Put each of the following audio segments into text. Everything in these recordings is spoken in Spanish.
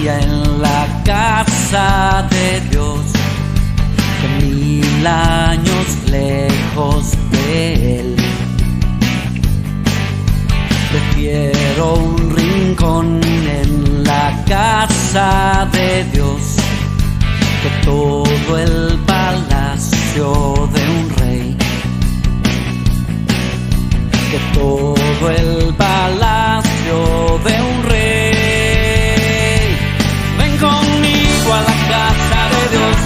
día en la casa de Dios que 1000 años lejos de Él. Prefiero un rincón en la casa de Dios que todo el palacio de un rey, que todo el palacio de un rey. Ven conmigo a la casa de Dios,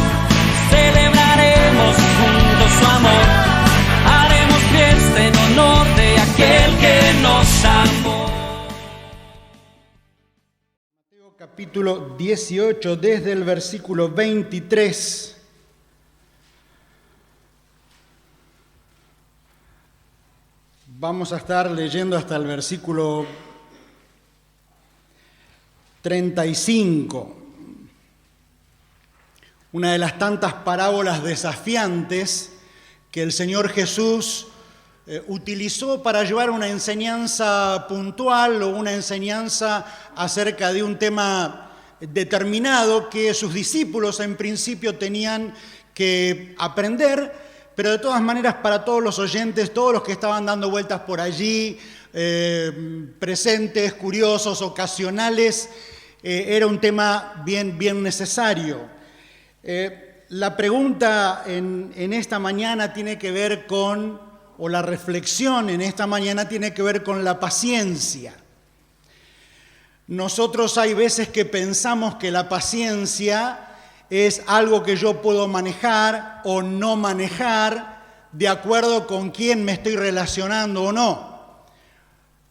celebraremos juntos su amor, haremos fiesta en honor de aquel que nos amó. Mateo capítulo 18, desde el versículo 23. Vamos a estar leyendo hasta el versículo 35. Una de las tantas parábolas desafiantes que el Señor Jesús utilizó para llevar una enseñanza puntual o una enseñanza acerca de un tema determinado que sus discípulos en principio tenían que aprender. Pero de todas maneras, para todos los oyentes, todos los que estaban dando vueltas por allí, presentes, curiosos, ocasionales, era un tema bien necesario. La pregunta en esta mañana tiene que ver con, o la reflexión en esta mañana tiene que ver con la paciencia. Nosotros hay veces que pensamos que la paciencia es algo que yo puedo manejar o no manejar de acuerdo con quién me estoy relacionando o no.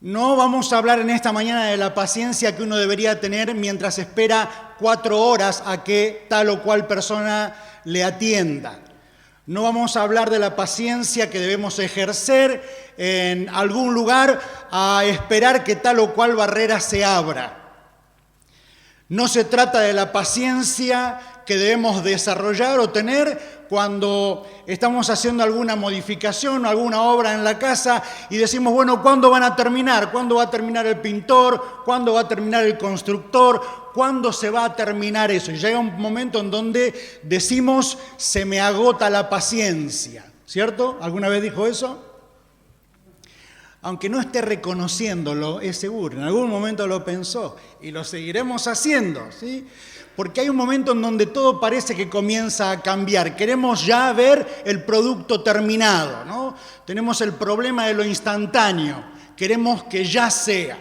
No vamos a hablar en esta mañana de la paciencia que uno debería tener mientras espera 4 horas a que tal o cual persona le atienda. No vamos a hablar de la paciencia que debemos ejercer en algún lugar a esperar que tal o cual barrera se abra. No se trata de la paciencia que debemos desarrollar o tener cuando estamos haciendo alguna modificación o alguna obra en la casa y decimos, bueno, ¿cuándo van a terminar? ¿Cuándo va a terminar el pintor? ¿Cuándo va a terminar el constructor? ¿Cuándo se va a terminar eso? Y llega un momento en donde decimos, se me agota la paciencia, ¿cierto? ¿Alguna vez dijo eso? Aunque no esté reconociéndolo, es seguro, en algún momento lo pensó y lo seguiremos haciendo, ¿sí? Porque hay un momento en donde todo parece que comienza a cambiar. Queremos ya ver el producto terminado, ¿no? Tenemos el problema de lo instantáneo. Queremos que ya sea.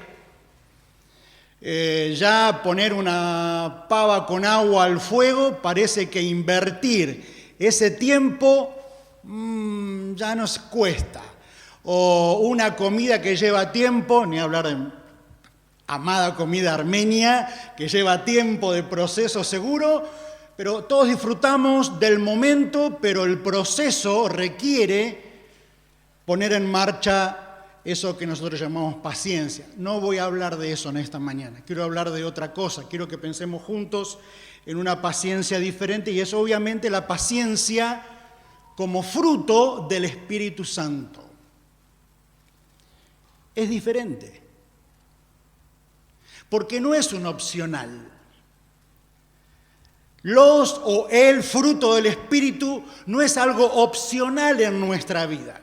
Ya poner una pava con agua al fuego parece que invertir ese tiempo ya nos cuesta. O una comida que lleva tiempo, ni hablar de amada comida armenia, que lleva tiempo de proceso seguro, pero todos disfrutamos del momento, pero el proceso requiere poner en marcha eso que nosotros llamamos paciencia. No voy a hablar de eso en esta mañana, quiero hablar de otra cosa, quiero que pensemos juntos en una paciencia diferente y es obviamente la paciencia como fruto del Espíritu Santo. Es diferente. Porque no es un opcional. Los o el fruto del Espíritu no es algo opcional en nuestra vida.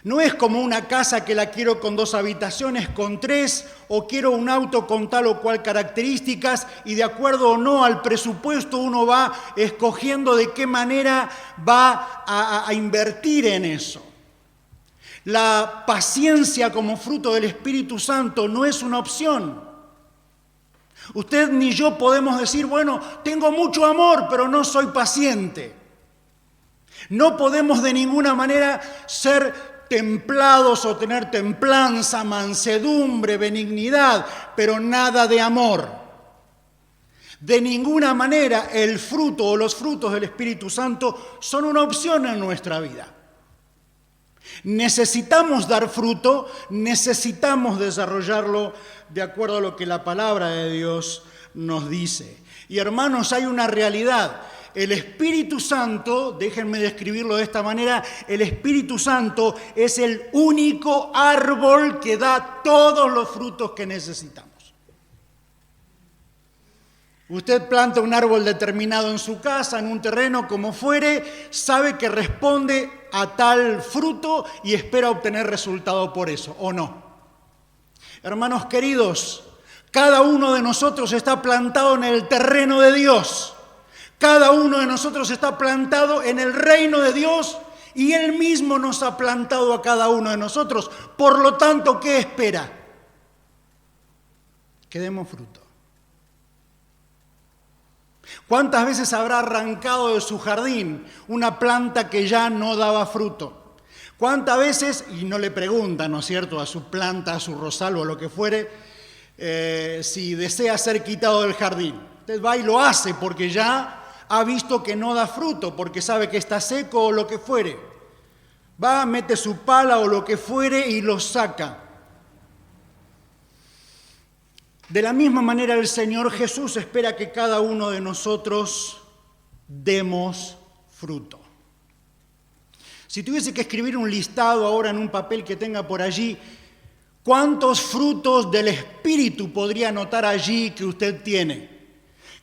No es como una casa que la quiero con 2 habitaciones, con 3, o quiero un auto con tal o cual características y de acuerdo o no al presupuesto uno va escogiendo de qué manera va a invertir en eso. La paciencia como fruto del Espíritu Santo no es una opción. Usted ni yo podemos decir, bueno, tengo mucho amor, pero no soy paciente. No podemos de ninguna manera ser templados o tener templanza, mansedumbre, benignidad, pero nada de amor. De ninguna manera el fruto o los frutos del Espíritu Santo son una opción en nuestra vida. Necesitamos dar fruto, necesitamos desarrollarlo de acuerdo a lo que la palabra de Dios nos dice. Y hermanos, hay una realidad. El Espíritu Santo, déjenme describirlo de esta manera, el Espíritu Santo es el único árbol que da todos los frutos que necesitamos. Usted planta un árbol determinado en su casa, en un terreno, como fuere, sabe que responde a tal fruto y espera obtener resultado por eso, ¿o no? Hermanos queridos, cada uno de nosotros está plantado en el terreno de Dios. Cada uno de nosotros está plantado en el reino de Dios y Él mismo nos ha plantado a cada uno de nosotros. Por lo tanto, ¿qué espera? Que demos fruto. ¿Cuántas veces habrá arrancado de su jardín una planta que ya no daba fruto? ¿Cuántas veces, y no le pregunta, ¿no es cierto?, a su planta, a su rosal o a lo que fuere, si desea ser quitado del jardín? Usted va y lo hace porque ya ha visto que no da fruto, porque sabe que está seco o lo que fuere. Va, mete su pala o lo que fuere y lo saca. De la misma manera el Señor Jesús espera que cada uno de nosotros demos fruto. Si tuviese que escribir un listado ahora en un papel que tenga por allí, ¿cuántos frutos del Espíritu podría anotar allí que usted tiene?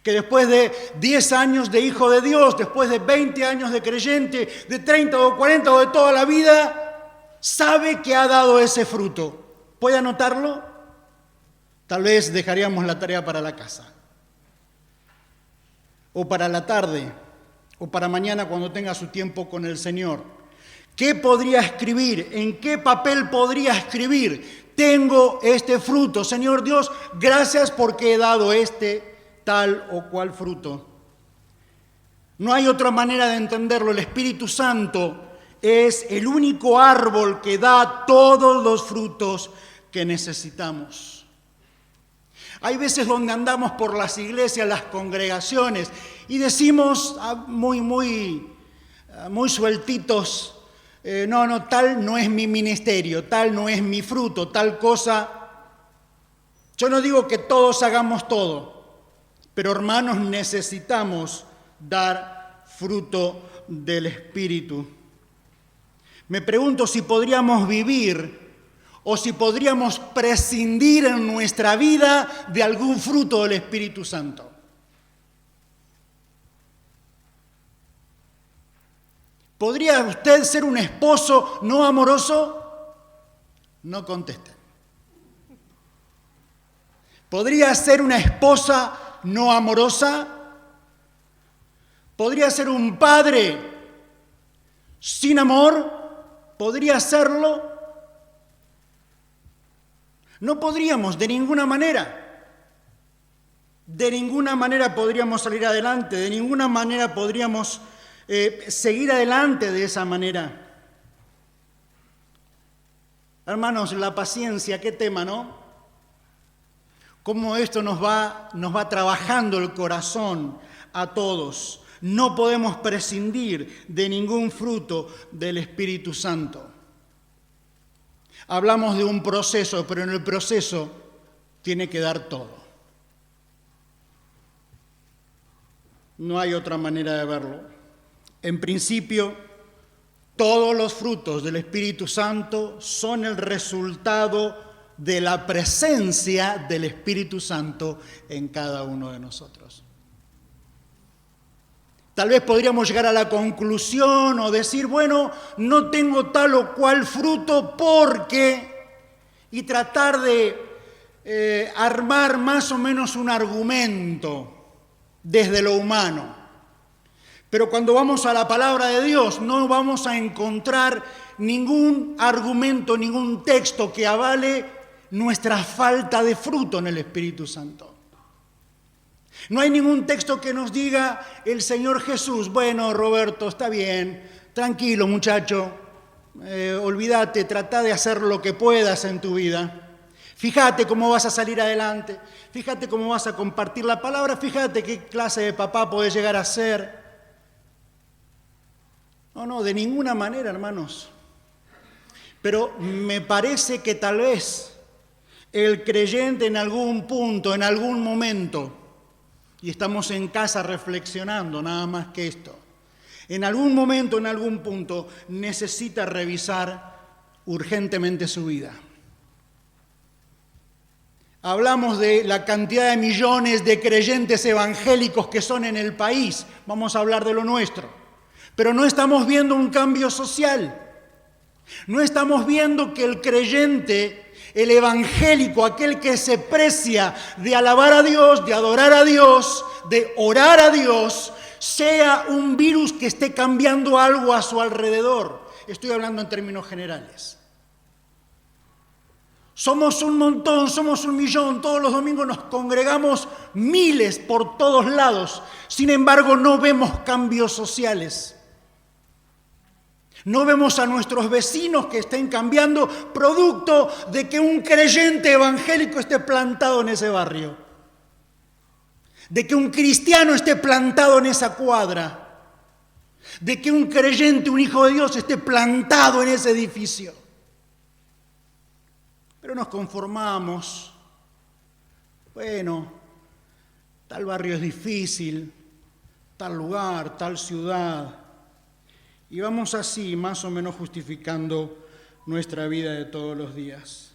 Que después de 10 años de hijo de Dios, después de 20 años de creyente, de 30 o 40 o de toda la vida, sabe que ha dado ese fruto. ¿Puede anotarlo? Tal vez dejaríamos la tarea para la casa, o para la tarde, o para mañana cuando tenga su tiempo con el Señor. ¿Qué podría escribir? ¿En qué papel podría escribir? Tengo este fruto, Señor Dios, gracias porque he dado tal o cual fruto. No hay otra manera de entenderlo. El Espíritu Santo es el único árbol que da todos los frutos que necesitamos. Hay veces donde andamos por las iglesias, las congregaciones, y decimos muy sueltitos, no, tal no es mi ministerio, tal no es mi fruto, tal cosa. Yo no digo que todos hagamos todo, pero hermanos, necesitamos dar fruto del Espíritu. Me pregunto si podríamos vivir o si podríamos prescindir en nuestra vida de algún fruto del Espíritu Santo. ¿Podría usted ser un esposo no amoroso? No contesten. ¿Podría ser una esposa no amorosa? ¿Podría ser un padre sin amor? ¿Podría serlo? No podríamos, de ninguna manera. De ninguna manera podríamos salir adelante, de ninguna manera podríamos seguir adelante de esa manera. Hermanos, la paciencia, qué tema, ¿no? Cómo esto nos va trabajando el corazón a todos. No podemos prescindir de ningún fruto del Espíritu Santo. Hablamos de un proceso, pero en el proceso tiene que dar todo. No hay otra manera de verlo. En principio, todos los frutos del Espíritu Santo son el resultado de la presencia del Espíritu Santo en cada uno de nosotros. Tal vez podríamos llegar a la conclusión o decir, bueno, no tengo tal o cual fruto porque, y tratar de armar más o menos un argumento desde lo humano. Pero cuando vamos a la palabra de Dios no vamos a encontrar ningún argumento, ningún texto que avale nuestra falta de fruto en el Espíritu Santo. No hay ningún texto que nos diga el Señor Jesús, bueno, Roberto, está bien, tranquilo muchacho, olvídate, trata de hacer lo que puedas en tu vida. Fíjate cómo vas a salir adelante, fíjate cómo vas a compartir la palabra, fíjate qué clase de papá podés llegar a ser. No, de ninguna manera, hermanos. Pero me parece que tal vez el creyente en algún punto, en algún momento, y estamos en casa reflexionando nada más que esto, en algún momento, en algún punto, necesita revisar urgentemente su vida. Hablamos de la cantidad de millones de creyentes evangélicos que son en el país. Vamos a hablar de lo nuestro. Pero no estamos viendo un cambio social. No estamos viendo que el creyente, el evangélico, aquel que se precia de alabar a Dios, de adorar a Dios, de orar a Dios, sea un virus que esté cambiando algo a su alrededor. Estoy hablando en términos generales. Somos un montón, somos 1 millón, todos los domingos nos congregamos miles por todos lados. Sin embargo, no vemos cambios sociales. No vemos a nuestros vecinos que estén cambiando producto de que un creyente evangélico esté plantado en ese barrio. De que un cristiano esté plantado en esa cuadra. De que un creyente, un hijo de Dios, esté plantado en ese edificio. Pero nos conformamos. Bueno, tal barrio es difícil, tal lugar, tal ciudad. Y vamos así, más o menos justificando nuestra vida de todos los días.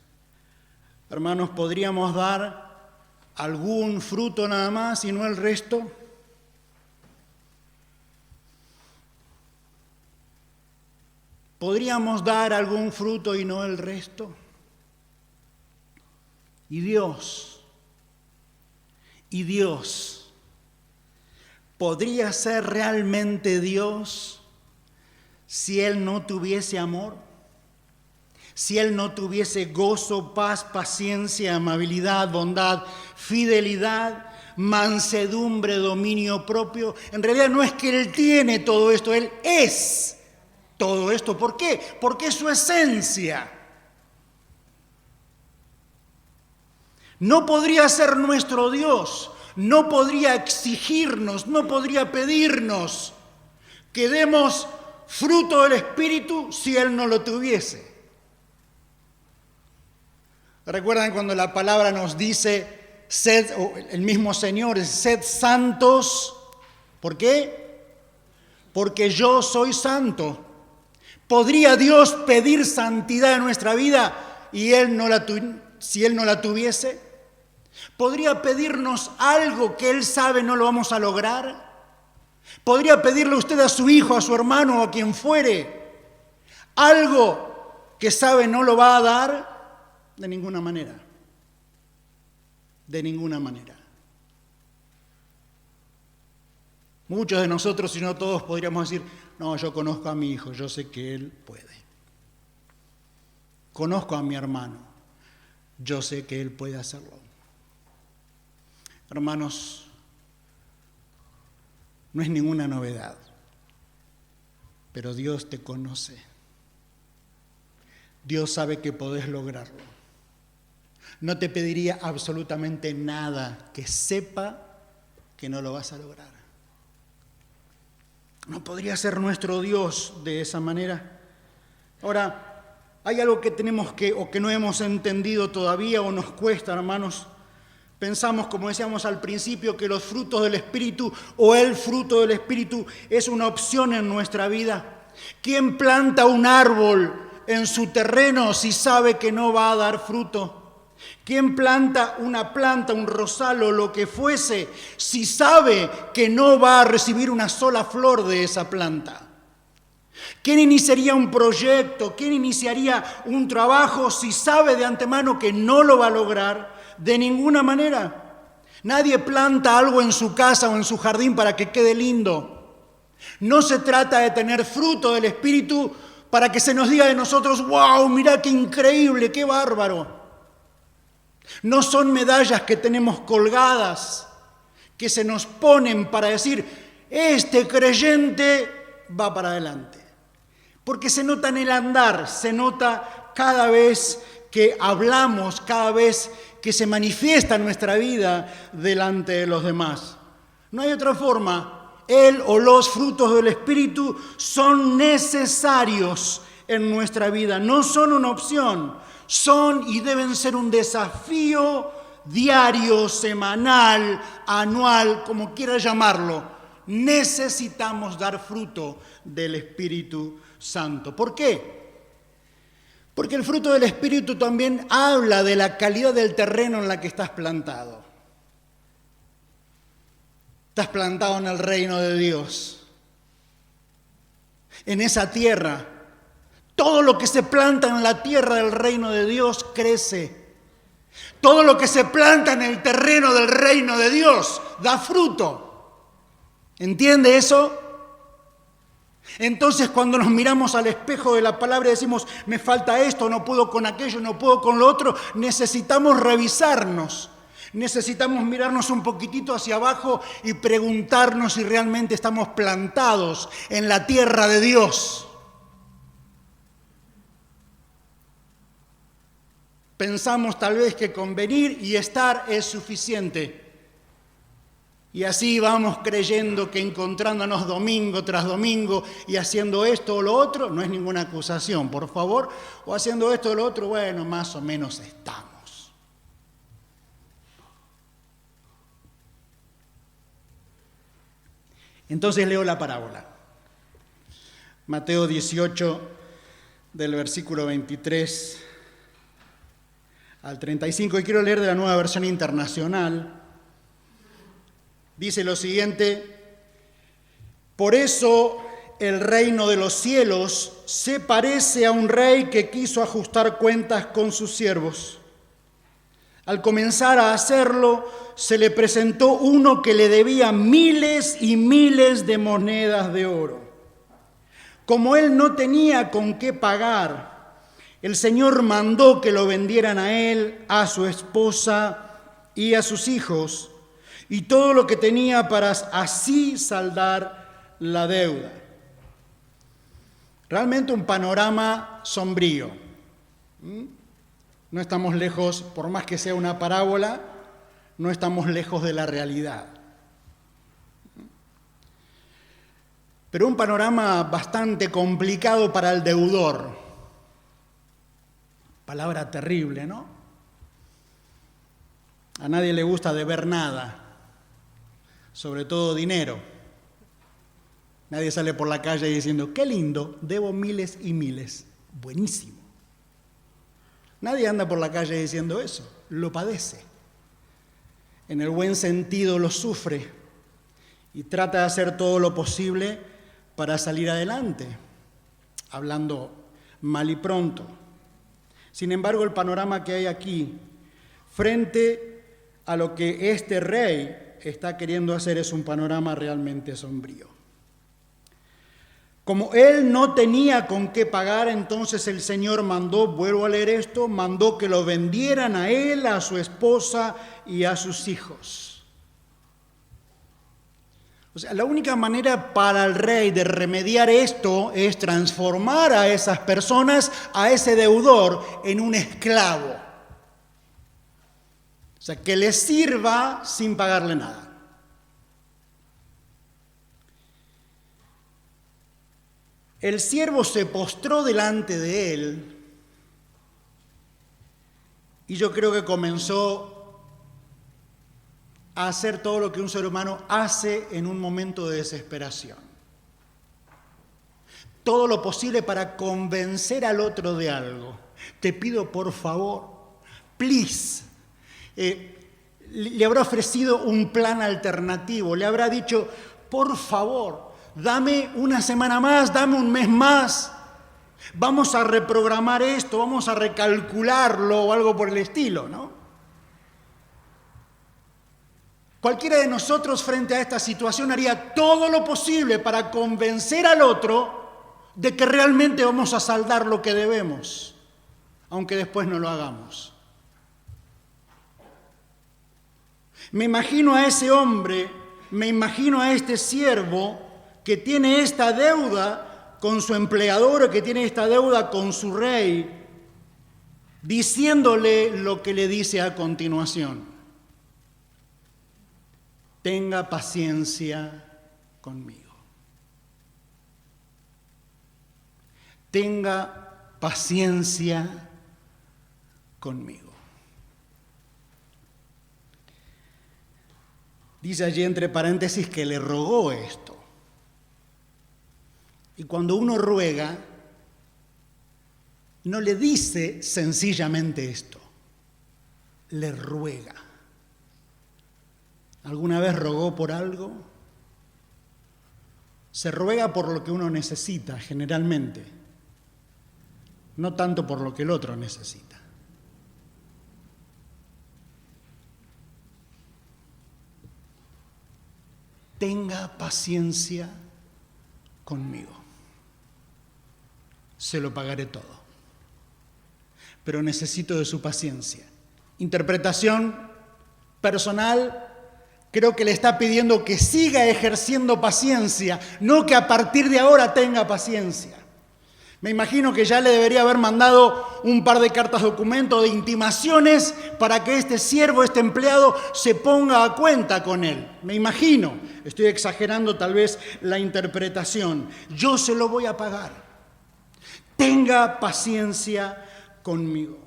Hermanos, ¿podríamos dar algún fruto nada más y no el resto? ¿Podríamos dar algún fruto y no el resto? Y Dios, ¿podría ser realmente Dios si Él no tuviese amor? Si Él no tuviese gozo, paz, paciencia, amabilidad, bondad, fidelidad, mansedumbre, dominio propio. En realidad no es que Él tiene todo esto, Él es todo esto. ¿Por qué? Porque es su esencia. No podría ser nuestro Dios, no podría exigirnos, no podría pedirnos que demos fruto del Espíritu si Él no lo tuviese. ¿Recuerdan cuando la palabra nos dice, el mismo Señor, sed santos? ¿Por qué? Porque yo soy santo. ¿Podría Dios pedir santidad en nuestra vida y si Él no la tuviese? ¿Podría pedirnos algo que Él sabe no lo vamos a lograr? ¿Podría pedirle usted a su hijo, a su hermano o a quien fuere algo que sabe no lo va a dar? De ninguna manera. De ninguna manera. Muchos de nosotros, si no todos, podríamos decir, no, yo conozco a mi hijo, yo sé que él puede. Conozco a mi hermano, yo sé que él puede hacerlo. Hermanos, no es ninguna novedad, pero Dios te conoce. Dios sabe que podés lograrlo. No te pediría absolutamente nada que sepa que no lo vas a lograr. No podría ser nuestro Dios de esa manera. Ahora, hay algo que tenemos o que no hemos entendido todavía o nos cuesta, hermanos. Pensamos, como decíamos al principio, que los frutos del Espíritu o el fruto del Espíritu es una opción en nuestra vida. ¿Quién planta un árbol en su terreno si sabe que no va a dar fruto? ¿Quién planta una planta, un rosal o lo que fuese, si sabe que no va a recibir una sola flor de esa planta? ¿Quién iniciaría un proyecto? ¿Quién iniciaría un trabajo si sabe de antemano que no lo va a lograr? De ninguna manera. Nadie planta algo en su casa o en su jardín para que quede lindo. No se trata de tener fruto del Espíritu para que se nos diga de nosotros, wow, mirá qué increíble, qué bárbaro. No son medallas que tenemos colgadas, que se nos ponen para decir, este creyente va para adelante. Porque se nota en el andar, se nota cada vez que hablamos, cada vez que se manifiesta en nuestra vida delante de los demás. No hay otra forma. Él o los frutos del Espíritu son necesarios en nuestra vida, no son una opción, son y deben ser un desafío diario, semanal, anual, como quiera llamarlo. Necesitamos dar fruto del Espíritu Santo. ¿Por qué? Porque el fruto del Espíritu también habla de la calidad del terreno en la que estás plantado. Estás plantado en el reino de Dios. En esa tierra, todo lo que se planta en la tierra del reino de Dios crece. Todo lo que se planta en el terreno del reino de Dios da fruto. ¿Entiende eso? Entonces, cuando nos miramos al espejo de la palabra y decimos, me falta esto, no puedo con aquello, no puedo con lo otro, necesitamos revisarnos. Necesitamos mirarnos un poquitito hacia abajo y preguntarnos si realmente estamos plantados en la tierra de Dios. Pensamos tal vez que con venir y estar es suficiente. Y así vamos creyendo que encontrándonos domingo tras domingo y haciendo esto o lo otro, no es ninguna acusación, por favor, o haciendo esto o lo otro, bueno, más o menos estamos. Entonces leo la parábola. Mateo 18, del versículo 23 al 35, y quiero leer de la Nueva Versión Internacional. Dice lo siguiente: por eso el reino de los cielos se parece a un rey que quiso ajustar cuentas con sus siervos. Al comenzar a hacerlo, se le presentó uno que le debía miles y miles de monedas de oro. Como él no tenía con qué pagar, el Señor mandó que lo vendieran a él, a su esposa y a sus hijos, y todo lo que tenía para así saldar la deuda. Realmente un panorama sombrío. No estamos lejos, por más que sea una parábola, no estamos lejos de la realidad. Pero un panorama bastante complicado para el deudor. Palabra terrible, ¿no? A nadie le gusta deber nada. Sobre todo dinero. Nadie sale por la calle diciendo, qué lindo, debo miles y miles. Buenísimo. Nadie anda por la calle diciendo eso, lo padece. En el buen sentido lo sufre y trata de hacer todo lo posible para salir adelante, hablando mal y pronto. Sin embargo, el panorama que hay aquí, frente a lo que este rey está queriendo hacer, es un panorama realmente sombrío. Como él no tenía con qué pagar, entonces el Señor mandó, vuelvo a leer esto, mandó que lo vendieran a él, a su esposa y a sus hijos. O sea, la única manera para el rey de remediar esto es transformar a esas personas, a ese deudor, en un esclavo. O sea, que le sirva sin pagarle nada. El siervo se postró delante de él y yo creo que comenzó a hacer todo lo que un ser humano hace en un momento de desesperación. Todo lo posible para convencer al otro de algo. Te pido por favor, please. Le habrá ofrecido un plan alternativo, le habrá dicho, por favor, dame una semana más, dame un mes más, vamos a reprogramar esto, vamos a recalcularlo o algo por el estilo, ¿no? Cualquiera de nosotros frente a esta situación haría todo lo posible para convencer al otro de que realmente vamos a saldar lo que debemos, aunque después no lo hagamos. Me imagino a ese hombre, me imagino a este siervo que tiene esta deuda con su empleador o que tiene esta deuda con su rey, diciéndole lo que le dice a continuación. Tenga paciencia conmigo. Tenga paciencia conmigo. Dice allí entre paréntesis que le rogó esto. Y cuando uno ruega, no le dice sencillamente esto, le ruega. ¿Alguna vez rogó por algo? Se ruega por lo que uno necesita, generalmente, no tanto por lo que el otro necesita. Tenga paciencia conmigo. Se lo pagaré todo. Pero necesito de su paciencia. Interpretación personal, creo que le está pidiendo que siga ejerciendo paciencia, no que a partir de ahora tenga paciencia. Me imagino que ya le debería haber mandado un par de cartas documento de intimaciones para que este siervo, este empleado, se ponga a cuenta con él. Me imagino, estoy exagerando tal vez la interpretación. Yo se lo voy a pagar. Tenga paciencia conmigo.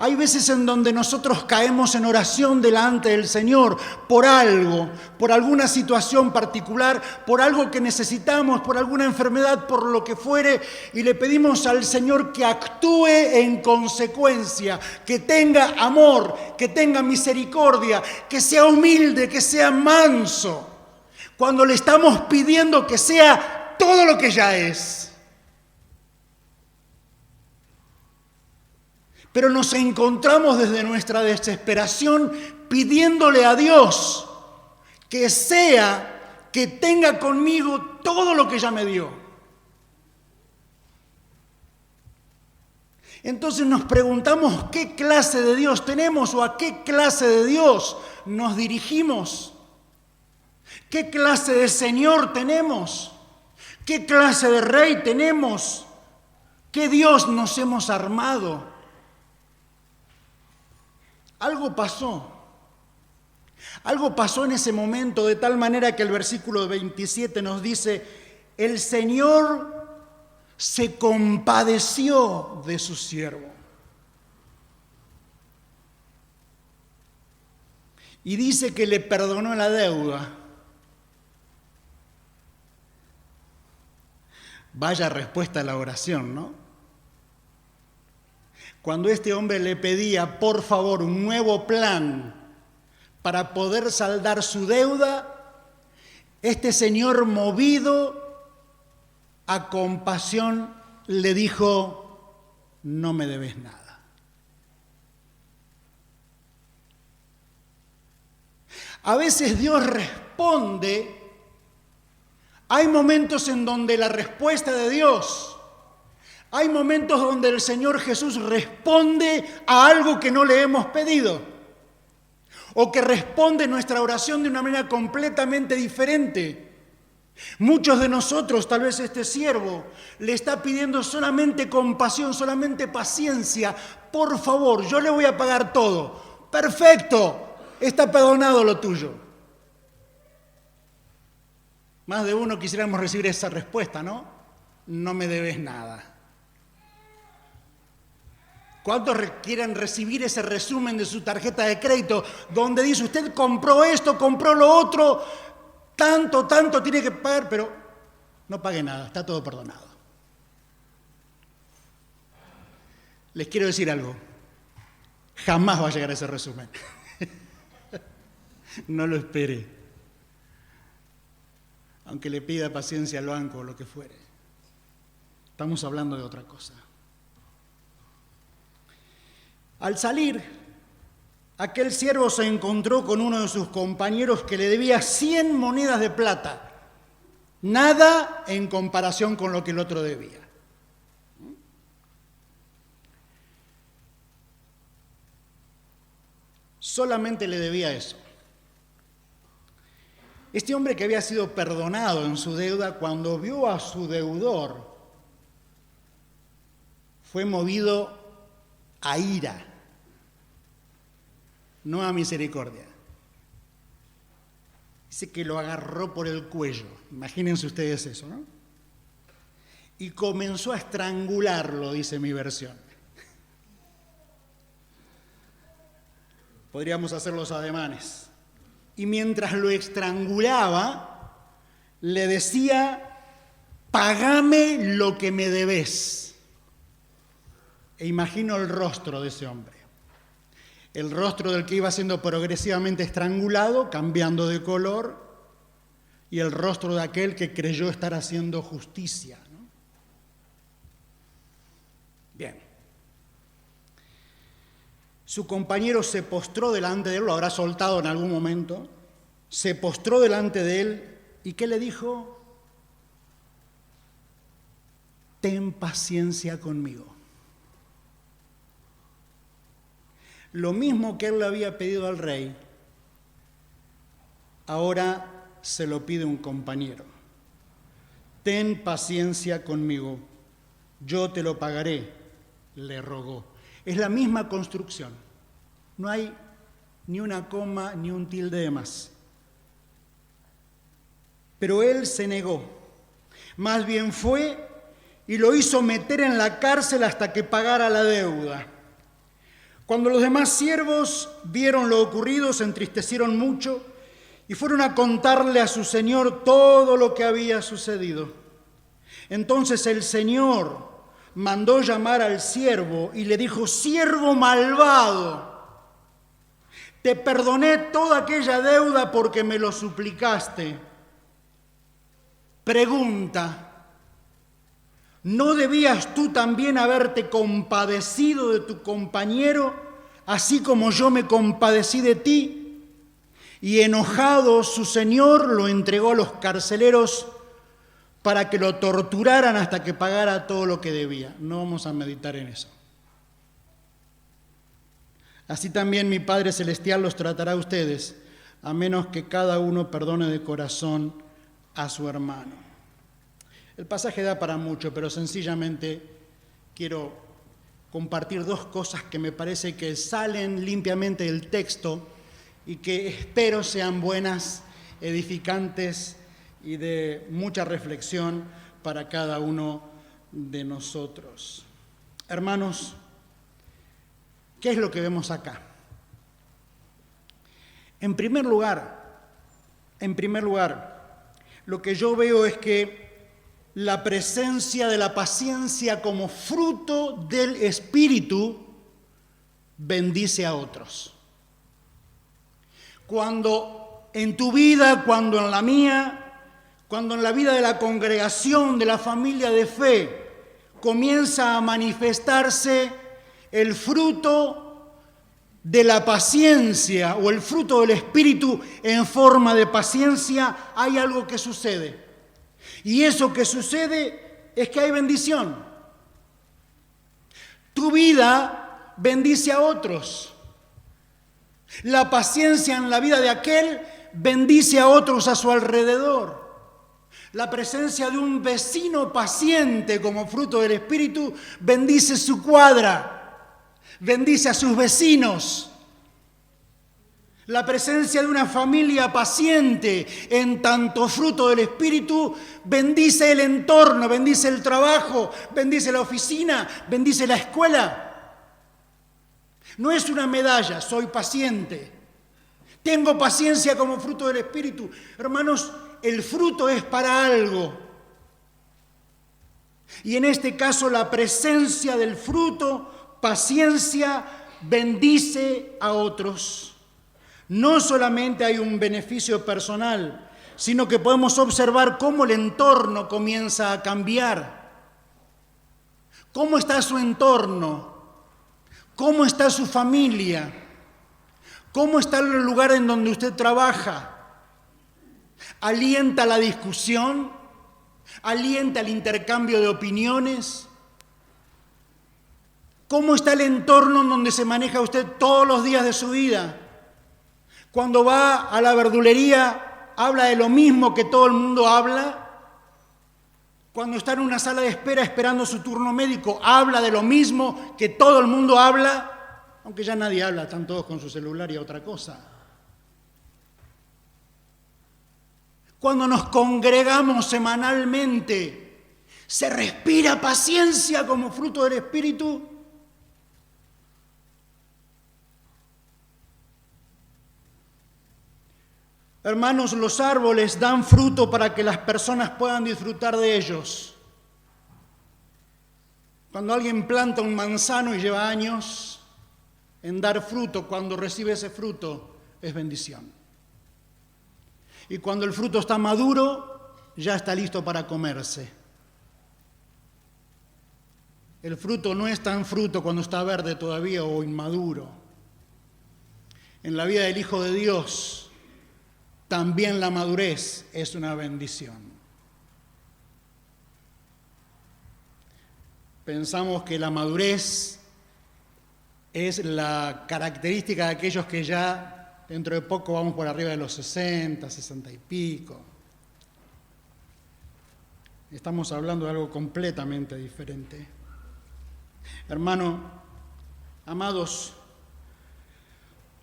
Hay veces en donde nosotros caemos en oración delante del Señor por algo, por alguna situación particular, por algo que necesitamos, por alguna enfermedad, por lo que fuere, y le pedimos al Señor que actúe en consecuencia, que tenga amor, que tenga misericordia, que sea humilde, que sea manso, cuando le estamos pidiendo que sea todo lo que ya es. Pero nos encontramos desde nuestra desesperación pidiéndole a Dios que sea, que tenga conmigo todo lo que ya me dio. Entonces nos preguntamos qué clase de Dios tenemos o a qué clase de Dios nos dirigimos. ¿Qué clase de Señor tenemos? ¿Qué clase de Rey tenemos? ¿Qué Dios nos hemos armado? Algo pasó en ese momento de tal manera que el versículo 27 nos dice, el Señor se compadeció de su siervo. Y dice que le perdonó la deuda. Vaya respuesta a la oración, ¿no? Cuando este hombre le pedía, por favor, un nuevo plan para poder saldar su deuda, este señor, movido a compasión, le dijo, no me debes nada. A veces Dios responde, hay momentos en donde la respuesta de Dios, hay momentos donde el Señor Jesús responde a algo que no le hemos pedido, o que responde nuestra oración de una manera completamente diferente. Muchos de nosotros, tal vez este siervo, le está pidiendo solamente compasión, solamente paciencia. Por favor, yo le voy a pagar todo. Perfecto, está perdonado lo tuyo. Más de uno quisiéramos recibir esa respuesta, ¿no? No me debes nada. ¿Cuántos quieren recibir ese resumen de su tarjeta de crédito donde dice usted compró esto, compró lo otro, tanto tiene que pagar, pero no pague nada, está todo perdonado? Les quiero decir algo, jamás va a llegar ese resumen. No lo espere, aunque le pida paciencia al banco o lo que fuere. Estamos hablando de otra cosa. Al salir, aquel siervo se encontró con uno de sus compañeros que le debía 100 monedas de plata. Nada en comparación con lo que el otro debía. Solamente le debía eso. Este hombre que había sido perdonado en su deuda, cuando vio a su deudor, fue movido a ira, no a misericordia. Dice que lo agarró por el cuello, imagínense ustedes eso, ¿no? Y comenzó a estrangularlo, dice mi versión. Podríamos hacer los ademanes. Y mientras lo estrangulaba, le decía, pagame lo que me debes. E imagino el rostro de ese hombre. El rostro del que iba siendo progresivamente estrangulado, cambiando de color, y el rostro de aquel que creyó estar haciendo justicia, ¿no? Bien. Su compañero se postró delante de él, lo habrá soltado en algún momento, se postró delante de él, ¿y qué le dijo? Ten paciencia conmigo. Lo mismo que él le había pedido al rey, ahora se lo pide un compañero. Ten paciencia conmigo, yo te lo pagaré, le rogó. Es la misma construcción, no hay ni una coma ni un tilde de más. Pero él se negó, más bien fue y lo hizo meter en la cárcel hasta que pagara la deuda. Cuando los demás siervos vieron lo ocurrido, se entristecieron mucho y fueron a contarle a su señor todo lo que había sucedido. Entonces el señor mandó llamar al siervo y le dijo: siervo malvado, te perdoné toda aquella deuda porque me lo suplicaste. Pregunta: ¿no debías tú también haberte compadecido de tu compañero, así como yo me compadecí de ti? Y enojado su señor lo entregó a los carceleros para que lo torturaran hasta que pagara todo lo que debía. No vamos a meditar en eso. Así también mi Padre Celestial los tratará a ustedes, a menos que cada uno perdone de corazón a su hermano. El pasaje da para mucho, pero sencillamente quiero compartir dos cosas que me parece que salen limpiamente del texto y que espero sean buenas, edificantes y de mucha reflexión para cada uno de nosotros. Hermanos, ¿qué es lo que vemos acá? En primer lugar, lo que yo veo es que la presencia de la paciencia como fruto del Espíritu bendice a otros. Cuando en tu vida, cuando en la mía, cuando en la vida de la congregación, de la familia de fe, comienza a manifestarse el fruto de la paciencia o el fruto del Espíritu en forma de paciencia, hay algo que sucede. Y eso que sucede es que hay bendición. Tu vida bendice a otros. La paciencia en la vida de aquel bendice a otros a su alrededor. La presencia de un vecino paciente como fruto del Espíritu bendice su cuadra, bendice a sus vecinos. La presencia de una familia paciente en tanto fruto del Espíritu bendice el entorno, bendice el trabajo, bendice la oficina, bendice la escuela. No es una medalla, soy paciente. Tengo paciencia como fruto del Espíritu. Hermanos, el fruto es para algo. Y en este caso la presencia del fruto, paciencia, bendice a otros. No solamente hay un beneficio personal, sino que podemos observar cómo el entorno comienza a cambiar. ¿Cómo está su entorno? ¿Cómo está su familia? ¿Cómo está el lugar en donde usted trabaja? ¿Alienta la discusión? ¿Alienta el intercambio de opiniones? ¿Cómo está el entorno en donde se maneja usted todos los días de su vida? Cuando va a la verdulería, ¿habla de lo mismo que todo el mundo habla? Cuando está en una sala de espera esperando su turno médico, ¿habla de lo mismo que todo el mundo habla? Aunque ya nadie habla, están todos con su celular y a otra cosa. Cuando nos congregamos semanalmente, ¿se respira paciencia como fruto del Espíritu? Hermanos, los árboles dan fruto para que las personas puedan disfrutar de ellos. Cuando alguien planta un manzano y lleva años en dar fruto, cuando recibe ese fruto es bendición. Y cuando el fruto está maduro, ya está listo para comerse. El fruto no es tan fruto cuando está verde todavía o inmaduro. En la vida del Hijo de Dios, también la madurez es una bendición. Pensamos que la madurez es la característica de aquellos que ya dentro de poco vamos por arriba de los 60, 60 y pico. Estamos hablando de algo completamente diferente. Hermano, amados,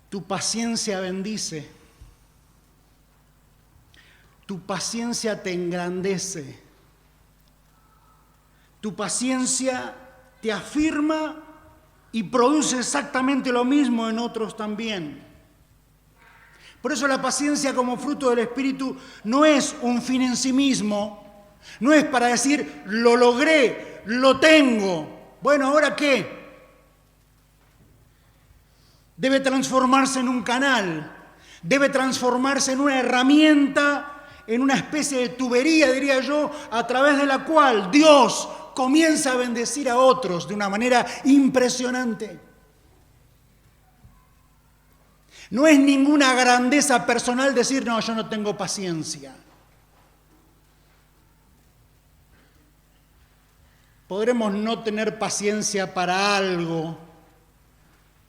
tu paciencia bendice, tu paciencia te engrandece. Tu paciencia te afirma y produce exactamente lo mismo en otros también. Por eso la paciencia como fruto del Espíritu no es un fin en sí mismo, no es para decir, lo logré, lo tengo, bueno, ¿ahora qué? Debe transformarse en un canal, debe transformarse en una herramienta, en una especie de tubería, diría yo, a través de la cual Dios comienza a bendecir a otros de una manera impresionante. No es ninguna grandeza personal decir, no, yo no tengo paciencia. Podremos no tener paciencia para algo,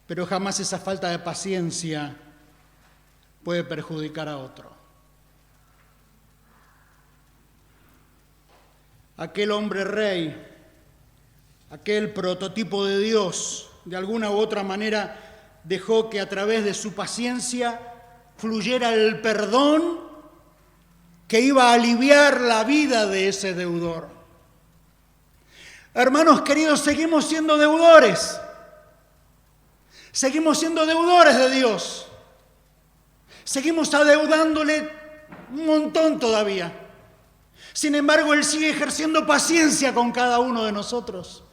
pero jamás esa falta de paciencia puede perjudicar a otro. Aquel hombre rey, aquel prototipo de Dios, de alguna u otra manera dejó que a través de su paciencia fluyera el perdón que iba a aliviar la vida de ese deudor. Hermanos queridos, seguimos siendo deudores. Seguimos siendo deudores de Dios. Seguimos adeudándole un montón todavía. Sin embargo, Él sigue ejerciendo paciencia con cada uno de nosotros.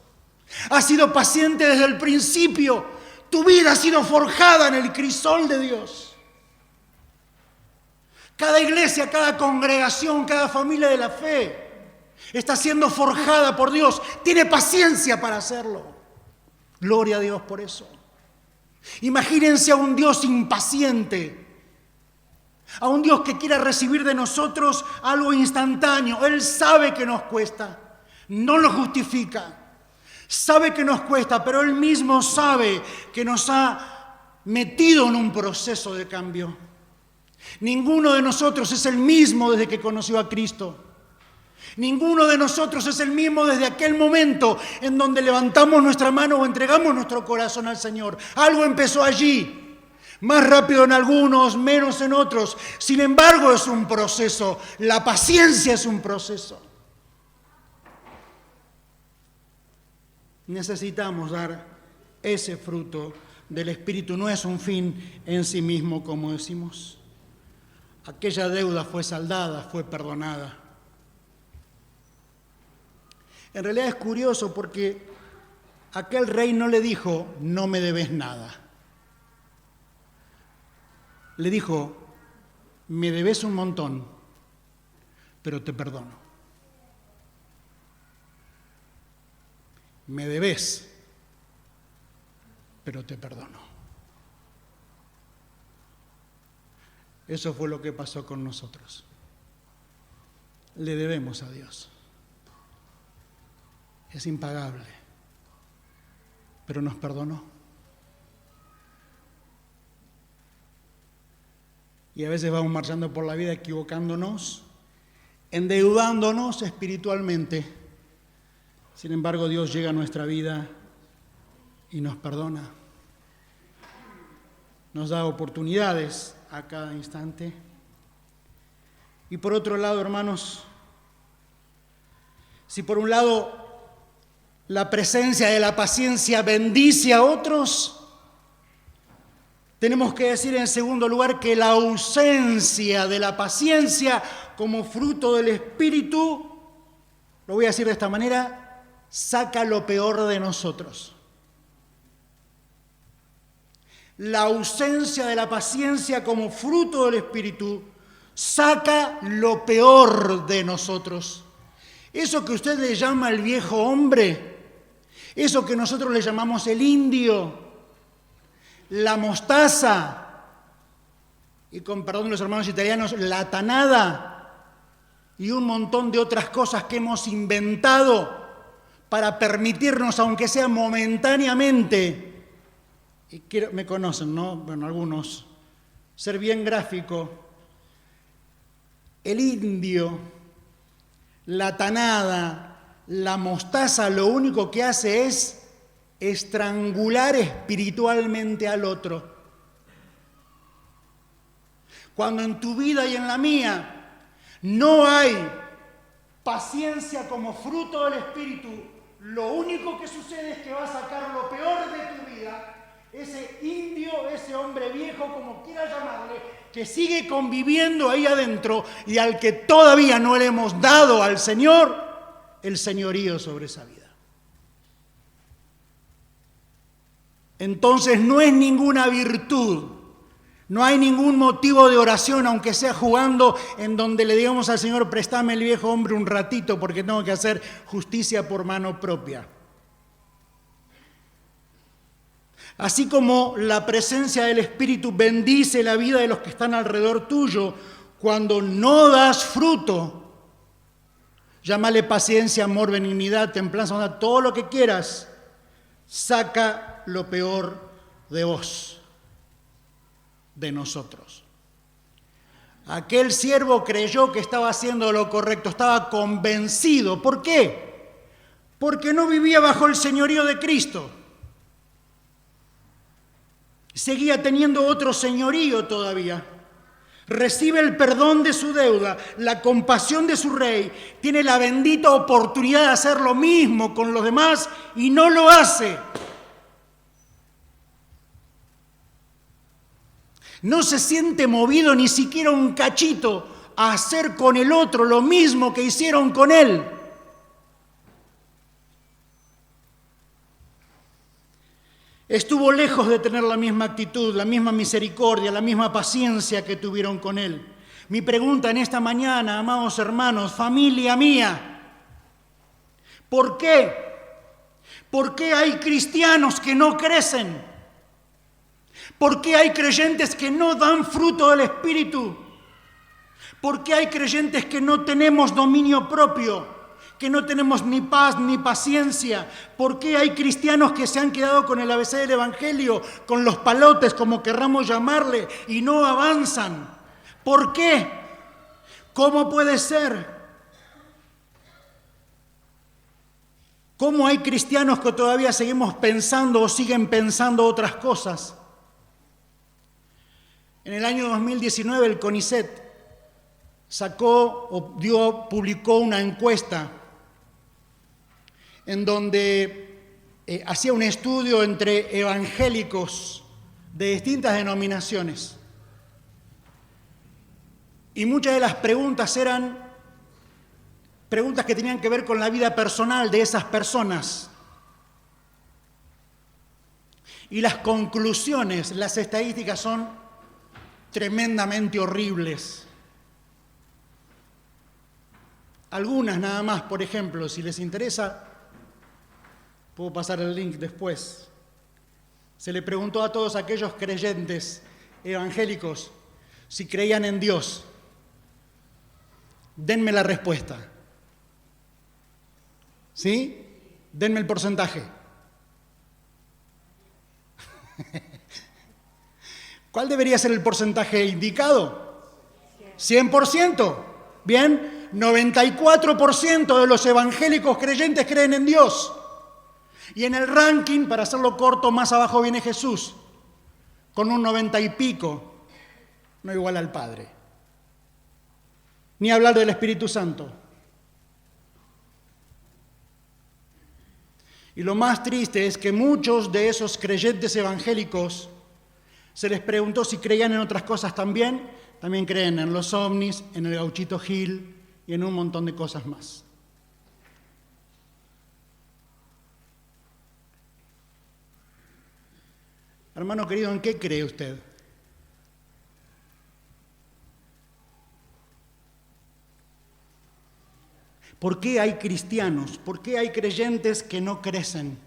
Ha sido paciente desde el principio. Tu vida ha sido forjada en el crisol de Dios. Cada iglesia, cada congregación, cada familia de la fe está siendo forjada por Dios. Tiene paciencia para hacerlo. Gloria a Dios por eso. Imagínense a un Dios impaciente. A un Dios que quiera recibir de nosotros algo instantáneo. Él sabe que nos cuesta, no lo justifica. Sabe que nos cuesta, pero Él mismo sabe que nos ha metido en un proceso de cambio. Ninguno de nosotros es el mismo desde que conoció a Cristo. Ninguno de nosotros es el mismo desde aquel momento en donde levantamos nuestra mano o entregamos nuestro corazón al Señor. Algo empezó allí. Más rápido en algunos, menos en otros. Sin embargo, es un proceso. La paciencia es un proceso. Necesitamos dar ese fruto del Espíritu. No es un fin en sí mismo, como decimos. Aquella deuda fue saldada, fue perdonada. En realidad es curioso porque aquel rey no le dijo, no me debes nada. Le dijo, me debes un montón, pero te perdono. Me debes, pero te perdono. Eso fue lo que pasó con nosotros. Le debemos a Dios. Es impagable, pero nos perdonó. Y a veces vamos marchando por la vida equivocándonos, endeudándonos espiritualmente. Sin embargo, Dios llega a nuestra vida y nos perdona. Nos da oportunidades a cada instante. Y por otro lado, hermanos, si por un lado la presencia de la paciencia bendice a otros, tenemos que decir en segundo lugar que la ausencia de la paciencia como fruto del Espíritu, lo voy a decir de esta manera, saca lo peor de nosotros. La ausencia de la paciencia como fruto del Espíritu saca lo peor de nosotros. Eso que usted le llama el viejo hombre, eso que nosotros le llamamos el indio, la mostaza, y con perdón de los hermanos italianos, la tanada, y un montón de otras cosas que hemos inventado para permitirnos, aunque sea momentáneamente, y me conocen, ¿no? Bueno, algunos, ser bien gráfico, el indio, la tanada, la mostaza, lo único que hace es estrangular espiritualmente al otro. Cuando en tu vida y en la mía no hay paciencia como fruto del Espíritu, lo único que sucede es que va a sacar lo peor de tu vida. Ese indio, ese hombre viejo, como quiera llamarle, que sigue conviviendo ahí adentro y al que todavía no le hemos dado al Señor el señorío sobre esa vida. Entonces no es ninguna virtud, no hay ningún motivo de oración, aunque sea jugando en donde le digamos al Señor, préstame el viejo hombre un ratito porque tengo que hacer justicia por mano propia. Así como la presencia del Espíritu bendice la vida de los que están alrededor tuyo, cuando no das fruto, llámale paciencia, amor, benignidad, templanza, todo lo que quieras, saca lo peor de vos, de nosotros. Aquel siervo creyó que estaba haciendo lo correcto, estaba convencido. ¿Por qué? Porque no vivía bajo el señorío de Cristo. Seguía teniendo otro señorío todavía. Recibe el perdón de su deuda, la compasión de su rey, tiene la bendita oportunidad de hacer lo mismo con los demás y no lo hace. No se siente movido ni siquiera un cachito a hacer con el otro lo mismo que hicieron con él. Estuvo lejos de tener la misma actitud, la misma misericordia, la misma paciencia que tuvieron con él. Mi pregunta en esta mañana, amados hermanos, familia mía, ¿por qué? ¿Por qué hay cristianos que no crecen? ¿Por qué hay creyentes que no dan fruto del Espíritu? ¿Por qué hay creyentes que no tenemos dominio propio? Que no tenemos ni paz ni paciencia. ¿Por qué hay cristianos que se han quedado con el ABC del Evangelio, con los palotes, como querramos llamarle, y no avanzan? ¿Por qué? ¿Cómo puede ser? ¿Cómo hay cristianos que todavía seguimos pensando o siguen pensando otras cosas? En el año 2019 el CONICET publicó una encuesta en donde hacía un estudio entre evangélicos de distintas denominaciones. Y muchas de las preguntas eran preguntas que tenían que ver con la vida personal de esas personas. Y las conclusiones, las estadísticas son tremendamente horribles. Algunas nada más, por ejemplo, si les interesa, puedo pasar el link después. Se le preguntó a todos aquellos creyentes evangélicos si creían en Dios. Denme la respuesta. ¿Sí? Denme el porcentaje. ¿Cuál debería ser el porcentaje indicado? 100%. Bien, 94% de los evangélicos creyentes creen en Dios. Y en el ranking, para hacerlo corto, más abajo viene Jesús, con un 90 y pico, no igual al Padre. Ni hablar del Espíritu Santo. Y lo más triste es que muchos de esos creyentes evangélicos se les preguntó si creían en otras cosas también. También creen en los ovnis, en el Gauchito Gil y en un montón de cosas más. Hermano querido, ¿en qué cree usted? ¿Por qué hay cristianos? ¿Por qué hay creyentes que no crecen?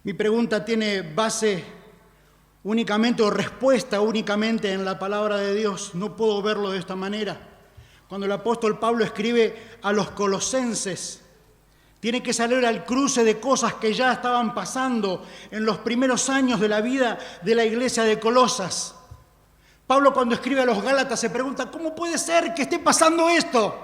Mi pregunta tiene base únicamente o respuesta únicamente en la palabra de Dios. No puedo verlo de esta manera. Cuando el apóstol Pablo escribe a los colosenses, tiene que salir al cruce de cosas que ya estaban pasando en los primeros años de la vida de la iglesia de Colosas. Pablo, cuando escribe a los Gálatas, se pregunta, ¿cómo puede ser que esté pasando esto?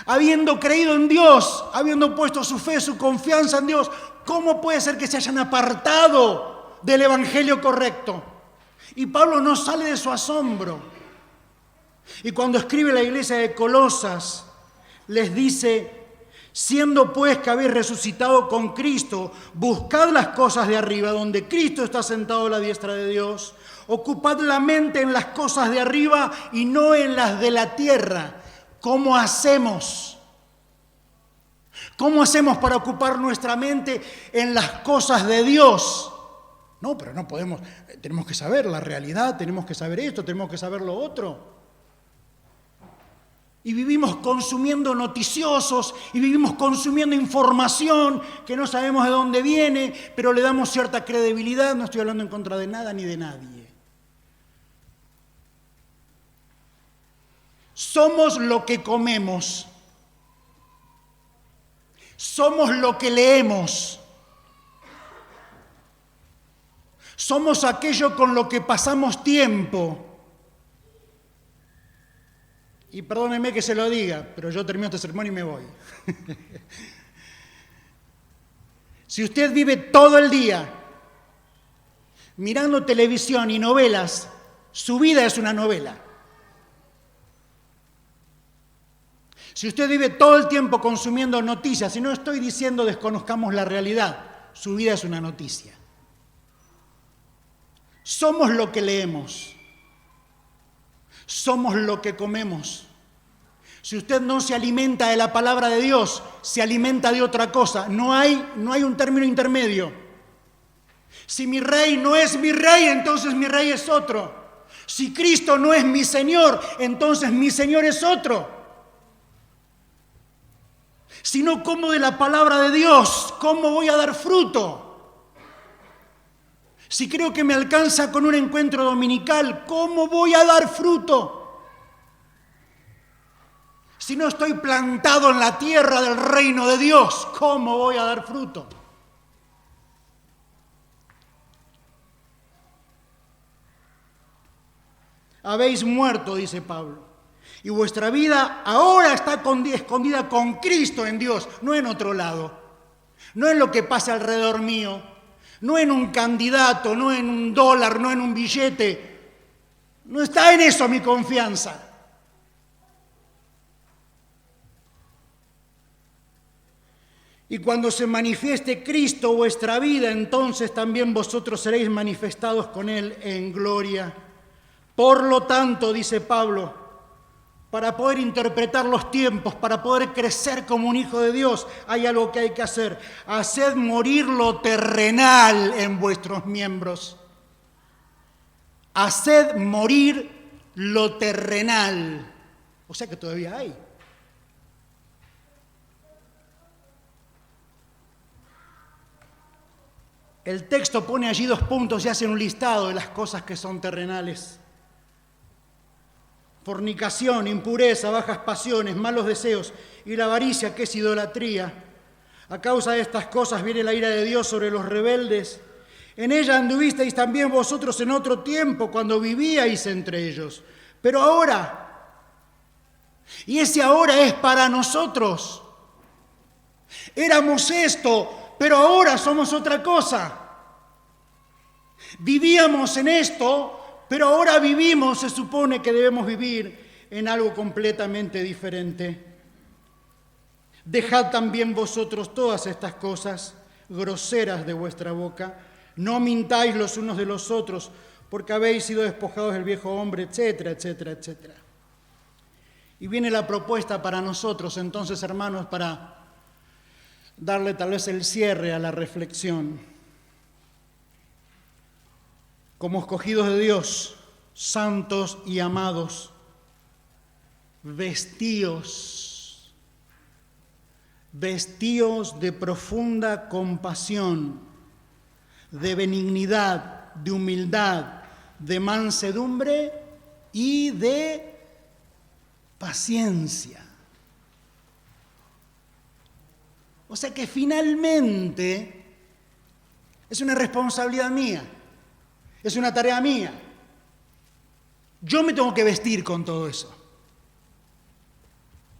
Habiendo creído en Dios, habiendo puesto su fe, su confianza en Dios, ¿cómo puede ser que se hayan apartado del evangelio correcto? Y Pablo no sale de su asombro. Y cuando escribe a la iglesia de Colosas, les dice, siendo pues que habéis resucitado con Cristo, buscad las cosas de arriba, donde Cristo está sentado a la diestra de Dios. Ocupad la mente en las cosas de arriba y no en las de la tierra. ¿Cómo hacemos? ¿Cómo hacemos para ocupar nuestra mente en las cosas de Dios? No, pero no podemos, tenemos que saber la realidad, tenemos que saber esto, tenemos que saber lo otro. Y vivimos consumiendo noticiosos y vivimos consumiendo información que no sabemos de dónde viene, pero le damos cierta credibilidad. No estoy hablando en contra de nada ni de nadie. Somos lo que comemos. Somos lo que leemos. Somos aquello con lo que pasamos tiempo. Y perdónenme que se lo diga, pero yo termino este sermón y me voy. Si usted vive todo el día mirando televisión y novelas, su vida es una novela. Si usted vive todo el tiempo consumiendo noticias, y no estoy diciendo desconozcamos la realidad, su vida es una noticia. Somos lo que leemos. Somos lo que comemos. Si usted no se alimenta de la palabra de Dios, se alimenta de otra cosa. No hay un término intermedio. Si mi rey no es mi rey, entonces mi rey es otro. Si Cristo no es mi Señor, entonces mi Señor es otro. Si no como de la palabra de Dios, ¿cómo voy a dar fruto? Si creo que me alcanza con un encuentro dominical, ¿cómo voy a dar fruto? Si no estoy plantado en la tierra del reino de Dios, ¿cómo voy a dar fruto? Habéis muerto, dice Pablo, y vuestra vida ahora está escondida con Cristo en Dios, no en otro lado, no en lo que pasa alrededor mío, no en un candidato, no en un dólar, no en un billete. No está en eso mi confianza. Y cuando se manifieste Cristo vuestra vida, entonces también vosotros seréis manifestados con Él en gloria. Por lo tanto, dice Pablo, para poder interpretar los tiempos, para poder crecer como un hijo de Dios, hay algo que hay que hacer. Haced morir lo terrenal en vuestros miembros. Haced morir lo terrenal. O sea que todavía hay. El texto pone allí 2 puntos y hace un listado de las cosas que son terrenales. Fornicación, impureza, bajas pasiones, malos deseos y la avaricia, que es idolatría. A causa de estas cosas viene la ira de Dios sobre los rebeldes. En ella anduvisteis también vosotros en otro tiempo, cuando vivíais entre ellos. Pero ahora, y ese ahora es para nosotros. Éramos esto, pero ahora somos otra cosa. Vivíamos en esto, pero ahora vivimos, se supone que debemos vivir en algo completamente diferente. Dejad también vosotros todas estas cosas groseras de vuestra boca. No mintáis los unos de los otros, porque habéis sido despojados del viejo hombre, etcétera, etcétera, etcétera. Y viene la propuesta para nosotros, entonces, hermanos, para darle tal vez el cierre a la reflexión. Como escogidos de Dios, santos y amados, vestíos de profunda compasión, de benignidad, de humildad, de mansedumbre y de paciencia. O sea que finalmente es una responsabilidad mía, es una tarea mía. Yo me tengo que vestir con todo eso.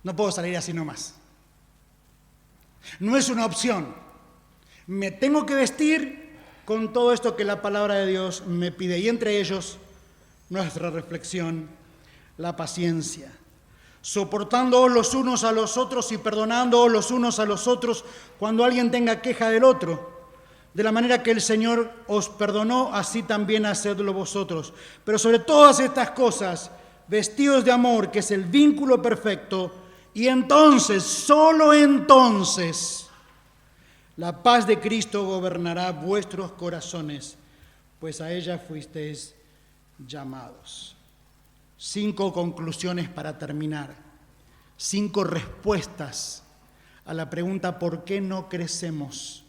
No puedo salir así nomás. No es una opción. Me tengo que vestir con todo esto que la palabra de Dios me pide. Y entre ellos, nuestra reflexión, la paciencia. Soportándoos los unos a los otros y perdonándoos los unos a los otros cuando alguien tenga queja del otro. De la manera que el Señor os perdonó, así también hacedlo vosotros. Pero sobre todas estas cosas, vestidos de amor, que es el vínculo perfecto, y entonces, solo entonces, la paz de Cristo gobernará vuestros corazones, pues a ella fuisteis llamados. 5 conclusiones para terminar. 5 respuestas a la pregunta ¿por qué no crecemos?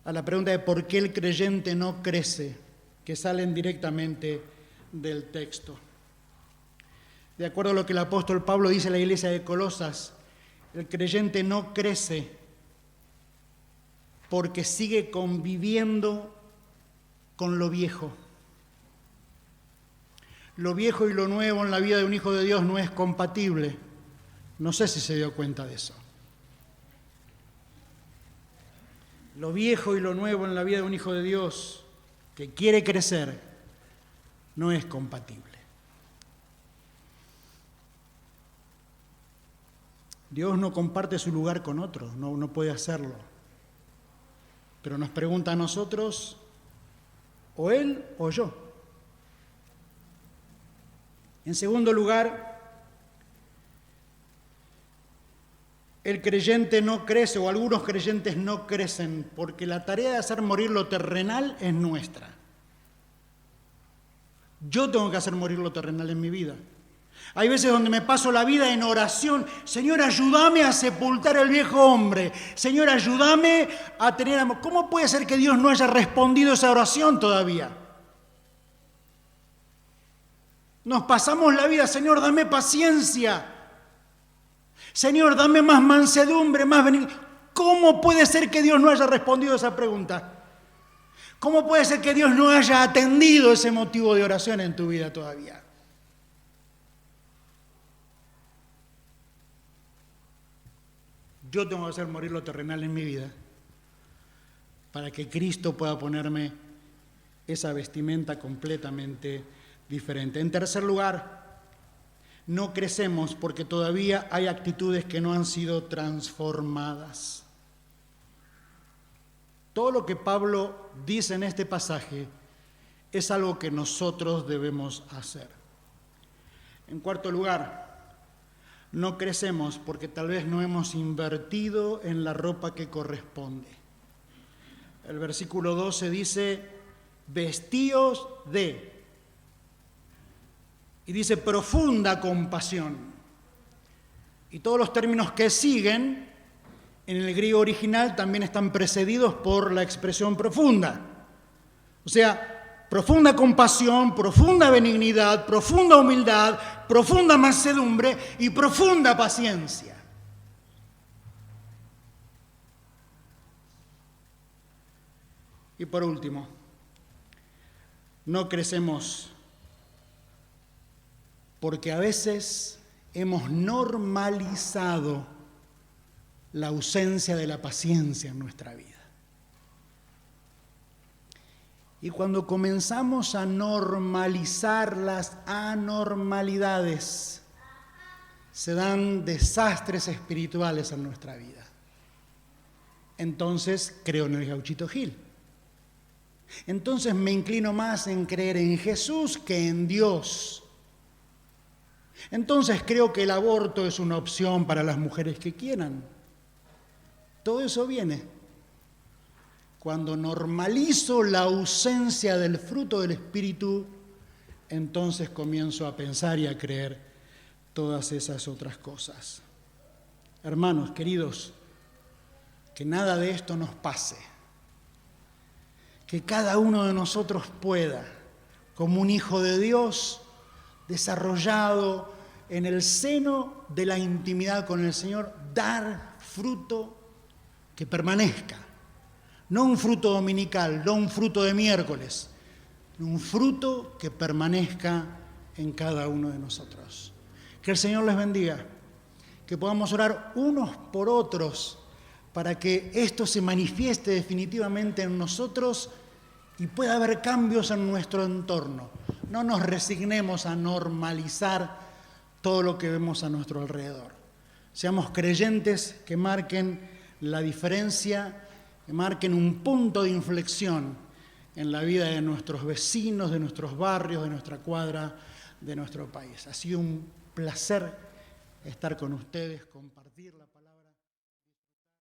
A la pregunta de por qué el creyente no crece, que salen directamente del texto. De acuerdo a lo que el apóstol Pablo dice a la iglesia de Colosas, el creyente no crece porque sigue conviviendo con lo viejo. Lo viejo y lo nuevo en la vida de un hijo de Dios no es compatible. No sé si se dio cuenta de eso. Lo viejo y lo nuevo en la vida de un hijo de Dios que quiere crecer no es compatible. Dios no comparte su lugar con otro, no puede hacerlo. Pero nos pregunta a nosotros, o Él o yo. En segundo lugar, el creyente no crece, o algunos creyentes no crecen, porque la tarea de hacer morir lo terrenal es nuestra. Yo tengo que hacer morir lo terrenal en mi vida. Hay veces donde me paso la vida en oración. Señor, ayúdame a sepultar el viejo hombre. Señor, ayúdame a tener amor. ¿Cómo puede ser que Dios no haya respondido esa oración todavía? Nos pasamos la vida, Señor, dame paciencia. Señor, dame más mansedumbre, más benignidad. ¿Cómo puede ser que Dios no haya respondido esa pregunta? ¿Cómo puede ser que Dios no haya atendido ese motivo de oración en tu vida todavía? Yo tengo que hacer morir lo terrenal en mi vida para que Cristo pueda ponerme esa vestimenta completamente diferente. En tercer lugar, no crecemos porque todavía hay actitudes que no han sido transformadas. Todo lo que Pablo dice en este pasaje es algo que nosotros debemos hacer. En cuarto lugar, no crecemos porque tal vez no hemos invertido en la ropa que corresponde. El versículo 12 dice, vestíos de, y dice profunda compasión. Y todos los términos que siguen en el griego original también están precedidos por la expresión profunda. O sea, profunda compasión, profunda benignidad, profunda humildad, profunda mansedumbre y profunda paciencia. Y por último, no crecemos porque a veces hemos normalizado la ausencia de la paciencia en nuestra vida. Y cuando comenzamos a normalizar las anormalidades, se dan desastres espirituales en nuestra vida. Entonces creo en el Gauchito Gil. Entonces me inclino más en creer en Jesús que en Dios. Entonces creo que el aborto es una opción para las mujeres que quieran. Todo eso viene cuando normalizo la ausencia del fruto del Espíritu, entonces comienzo a pensar y a creer todas esas otras cosas. Hermanos, queridos, que nada de esto nos pase. Que cada uno de nosotros pueda, como un hijo de Dios, desarrollado en el seno de la intimidad con el Señor, dar fruto que permanezca. No un fruto dominical, no un fruto de miércoles, un fruto que permanezca en cada uno de nosotros. Que el Señor les bendiga, que podamos orar unos por otros para que esto se manifieste definitivamente en nosotros y pueda haber cambios en nuestro entorno. No nos resignemos a normalizar todo lo que vemos a nuestro alrededor. Seamos creyentes que marquen la diferencia, que marquen un punto de inflexión en la vida de nuestros vecinos, de nuestros barrios, de nuestra cuadra, de nuestro país. Ha sido un placer estar con ustedes, compartir la palabra.